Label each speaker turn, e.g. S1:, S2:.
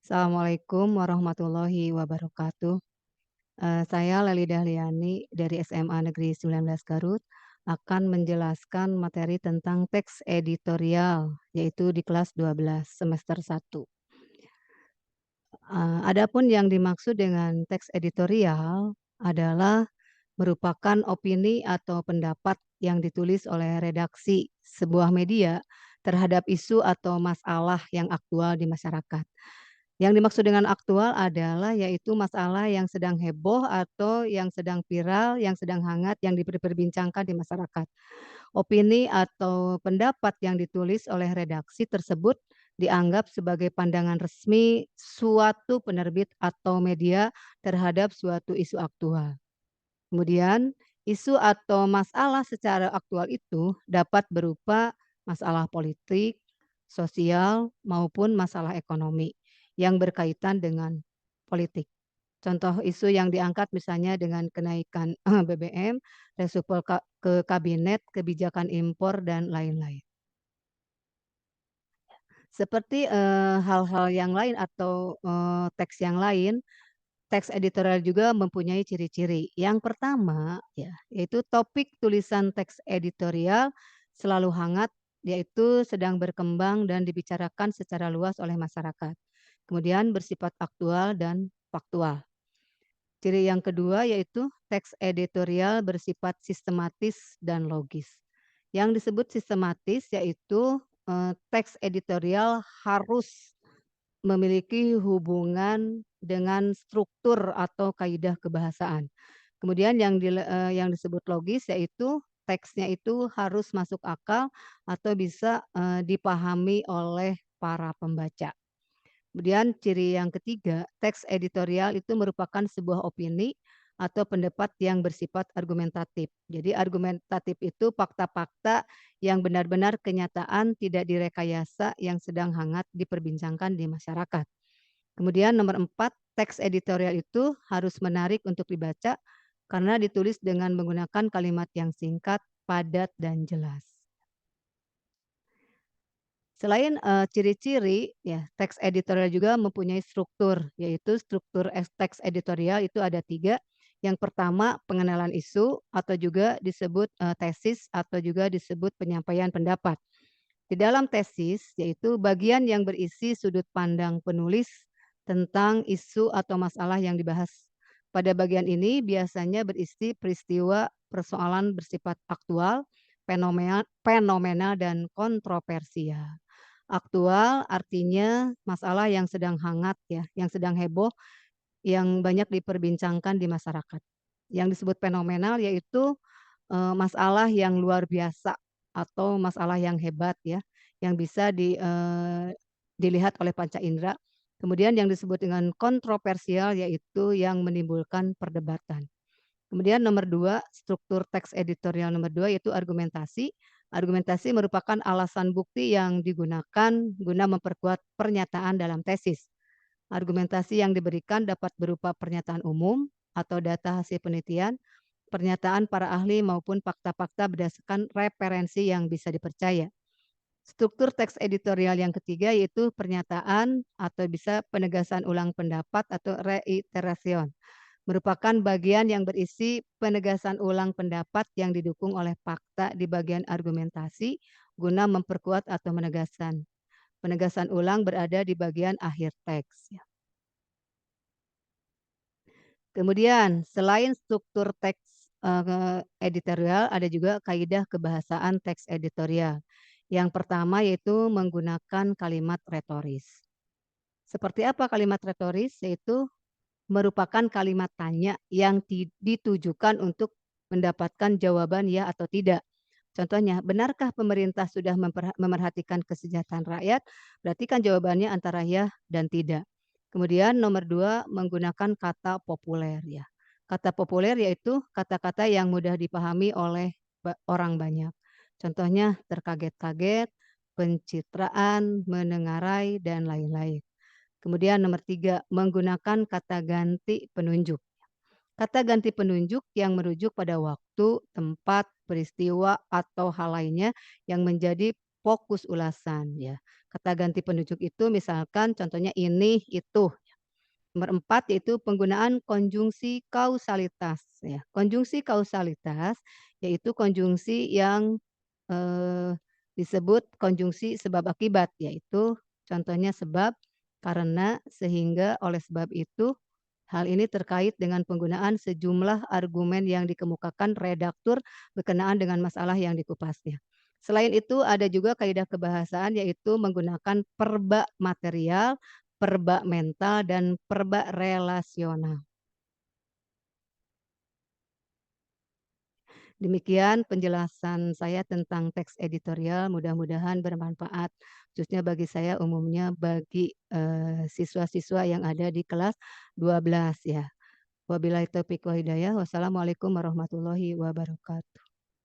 S1: Assalamualaikum warahmatullahi wabarakatuh. Saya Leli Dahliani dari SMA Negeri 19 Garut akan menjelaskan materi tentang teks editorial, yaitu di kelas 12 semester 1. Adapun yang dimaksud dengan teks editorial adalah merupakan opini atau pendapat yang ditulis oleh redaksi sebuah media terhadap isu atau masalah yang aktual di masyarakat. Yang dimaksud dengan aktual adalah yaitu masalah yang sedang heboh atau yang sedang viral, yang sedang hangat, yang diperbincangkan di masyarakat. Opini atau pendapat yang ditulis oleh redaksi tersebut dianggap sebagai pandangan resmi suatu penerbit atau media terhadap suatu isu aktual. Kemudian, isu atau masalah secara aktual itu dapat berupa masalah politik, sosial, maupun masalah ekonomi yang berkaitan dengan politik. Contoh isu yang diangkat misalnya dengan kenaikan BBM, reshuffle ke kabinet, kebijakan impor, dan lain-lain. Seperti hal-hal yang lain atau teks yang lain, teks editorial juga mempunyai ciri-ciri. Yang pertama ya, yaitu topik tulisan teks editorial selalu hangat, yaitu sedang berkembang dan dibicarakan secara luas oleh masyarakat. Kemudian bersifat aktual dan faktual. Ciri yang kedua yaitu teks editorial bersifat sistematis dan logis. Yang disebut sistematis yaitu teks editorial harus memiliki hubungan dengan struktur atau kaidah kebahasaan. Kemudian yang disebut logis yaitu teksnya itu harus masuk akal atau bisa, dipahami oleh para pembaca. Kemudian ciri yang ketiga, teks editorial itu merupakan sebuah opini atau pendapat yang bersifat argumentatif. Jadi argumentatif itu fakta-fakta yang benar-benar kenyataan tidak direkayasa yang sedang hangat diperbincangkan di masyarakat. Kemudian nomor 4, teks editorial itu harus menarik untuk dibaca karena ditulis dengan menggunakan kalimat yang singkat, padat, dan jelas. Selain, ciri-ciri ya, teks editorial juga mempunyai struktur, yaitu struktur teks editorial itu ada 3. Yang pertama pengenalan isu atau juga disebut, tesis atau juga disebut penyampaian pendapat. Di dalam tesis, yaitu bagian yang berisi sudut pandang penulis tentang isu atau masalah yang dibahas. Pada bagian ini biasanya berisi peristiwa, persoalan bersifat aktual, fenomena dan kontroversial. Aktual artinya masalah yang sedang hangat ya, yang sedang heboh, yang banyak diperbincangkan di masyarakat. Yang disebut fenomenal yaitu, masalah yang luar biasa atau masalah yang hebat ya, yang bisa dilihat oleh panca indera. Kemudian yang disebut dengan kontroversial yaitu yang menimbulkan perdebatan. Kemudian nomor 2, struktur teks editorial nomor 2 yaitu argumentasi. Argumentasi merupakan alasan bukti yang digunakan guna memperkuat pernyataan dalam tesis. Argumentasi yang diberikan dapat berupa pernyataan umum atau data hasil penelitian, pernyataan para ahli maupun fakta-fakta berdasarkan referensi yang bisa dipercaya. Struktur teks editorial yang ketiga yaitu pernyataan atau bisa penegasan ulang pendapat atau reiteration. Merupakan bagian yang berisi penegasan ulang pendapat yang didukung oleh fakta di bagian argumentasi guna memperkuat atau menegaskan. Penegasan ulang berada di bagian akhir teks. Ya. Kemudian selain struktur teks editorial ada juga kaidah kebahasaan teks editorial. Yang pertama yaitu menggunakan kalimat retoris. Seperti apa kalimat retoris? Yaitu merupakan kalimat tanya yang ditujukan untuk mendapatkan jawaban ya atau tidak. Contohnya, benarkah pemerintah sudah memerhatikan kesejahteraan rakyat? Berarti kan jawabannya antara ya dan tidak. Kemudian nomor 2 menggunakan kata populer ya. Kata populer yaitu kata-kata yang mudah dipahami oleh orang banyak. Contohnya terkaget-kaget, pencitraan, menengarai, dan lain-lain. Kemudian nomor 3 menggunakan kata ganti penunjuk. Kata ganti penunjuk yang merujuk pada waktu, tempat, peristiwa, atau hal lainnya yang menjadi fokus ulasan ya. Kata ganti penunjuk itu misalkan contohnya ini, itu. Nomor 4 yaitu penggunaan konjungsi kausalitas ya. Konjungsi kausalitas yaitu konjungsi yang, eee, disebut konjungsi sebab akibat, yaitu contohnya sebab, karena, sehingga, oleh sebab itu. Hal ini terkait dengan penggunaan sejumlah argumen yang dikemukakan redaktur berkenaan dengan masalah yang dikupasnya. Selain itu ada juga kaidah kebahasaan yaitu menggunakan perba material, perba mental, dan perba relasional. Demikian penjelasan saya tentang teks editorial, mudah-mudahan bermanfaat, khususnya bagi saya umumnya bagi, siswa-siswa yang ada di kelas 12 ya. Wabillahi taufiq wa hidayah. Wassalamualaikum warahmatullahi wabarakatuh.